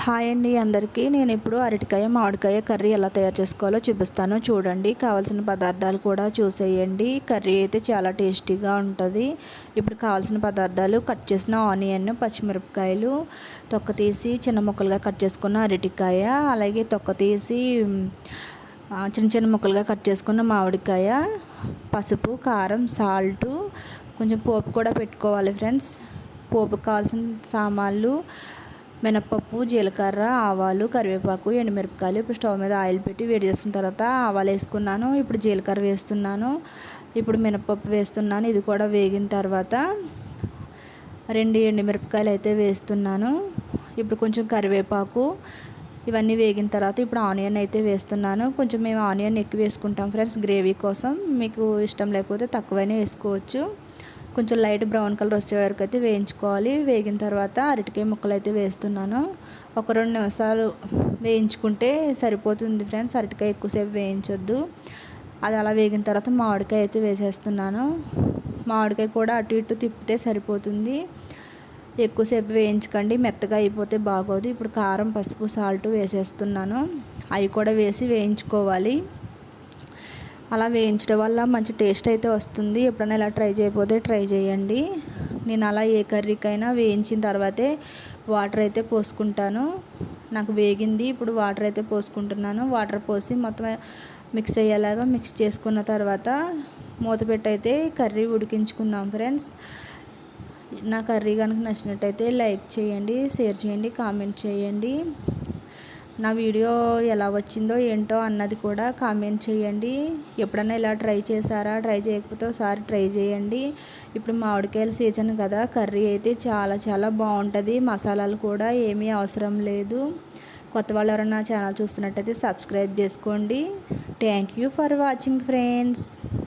Hi అండి అందరికీ. నేను ఇప్పుడు అరటికాయ మామిడికాయ కర్రీ ఎలా తయారు చేసుకోవాలో చూపిస్తాను చూడండి. కావాల్సిన పదార్థాలు కూడా చూసేయండి. కర్రీ అయితే చాలా టేస్టీగా ఉంటుంది. ఇప్పుడు కావాల్సిన పదార్థాలు: కట్ చేసిన ఆనియన్, పచ్చిమిరపకాయలు, తొక్క తీసి చిన్న ముక్కలుగా కట్ చేసుకున్న అరటికాయ, అలాగే తొక్క తీసి చిన్న చిన్న ముక్కలుగా కట్ చేసుకున్న మామిడికాయ, పసుపు, కారం, సాల్టు, కొంచెం పోపు కూడా పెట్టుకోవాలి ఫ్రెండ్స్. పోపుకు కావాల్సిన సామాన్లు: మినపప్పు, జీలకర్ర, ఆవాలు, కరివేపాకు, ఎండుమిరపకాయలు. ఇప్పుడు స్టవ్ మీద ఆయిల్ పెట్టి వేడి చేసిన తర్వాత ఆవాలు వేసుకున్నాను. ఇప్పుడు జీలకర్ర వేస్తున్నాను. ఇప్పుడు మినపప్పు వేస్తున్నాను. ఇది కూడా వేగిన తర్వాత 2 ఎండుమిరపకాయలు అయితే వేస్తున్నాను. ఇప్పుడు కొంచెం కరివేపాకు. ఇవన్నీ వేగిన తర్వాత ఇప్పుడు ఆనియన్ అయితే వేస్తున్నాను. కొంచెం మేము ఆనియన్ ఎక్కువ వేసుకుంటాం ఫ్రెండ్స్ గ్రేవీ కోసం. మీకు ఇష్టం లేకపోతే తక్కువైనా వేసుకోవచ్చు. కొంచెం లైట్ బ్రౌన్ కలర్ వచ్చే వరకు అయితే వేయించుకోవాలి. వేగిన తర్వాత అరటికాయ ముక్కలు అయితే వేస్తున్నాను. ఒక 2 నిమిషాలు వేయించుకుంటే సరిపోతుంది ఫ్రెండ్స్. అరటికాయ ఎక్కువసేపు వేయించొద్దు. అది అలా వేగిన తర్వాత మామిడికాయ అయితే వేసేస్తున్నాను. మామిడికాయ కూడా అటు ఇటు తిప్పితే సరిపోతుంది. ఎక్కువసేపు వేయించకండి, మెత్తగా అయిపోతే బాగోదు. ఇప్పుడు కారం, పసుపు, సాల్ట్ వేసేస్తున్నాను. అవి కూడా వేసి వేయించుకోవాలి. అలా వేయించడం వల్ల మంచి టేస్ట్ అయితే వస్తుంది. ఎప్పుడైనా ఇలా ట్రై చేయకపోతే ట్రై చేయండి. నేను అలా ఏ కర్రీకైనా వేయించిన తర్వాతే వాటర్ అయితే పోసుకుంటాను. నాకు వేగింది, ఇప్పుడు వాటర్ అయితే పోసుకుంటున్నాను. వాటర్ పోసి మొత్తం మిక్స్ అయ్యేలాగా మిక్స్ చేసుకున్న తర్వాత మూత పెట్టి అయితే కర్రీ ఉడికించుకుందాం ఫ్రెండ్స్. నా కర్రీ కనుక నచ్చినట్టయితే లైక్ చేయండి, షేర్ చేయండి, కామెంట్ చేయండి. నా వీడియో ఎలా వచ్చిందో ఏంటో అన్నది కూడా కామెంట్ చేయండి. ఎప్పుడైనా ఇలా ట్రై చేశారా? ట్రై చేయకపోతే ఒకసారి ట్రై చేయండి. ఇప్పుడు మామిడికాయల సీజన్ కదా, కర్రీ అయితే చాలా చాలా బాగుంటుంది. మసాలాలు కూడా ఏమీ అవసరం లేదు. కొత్త వాళ్ళు ఎవరైనా ఛానల్ చూస్తున్నట్టయితే సబ్స్క్రైబ్ చేసుకోండి. Thank you for watching friends.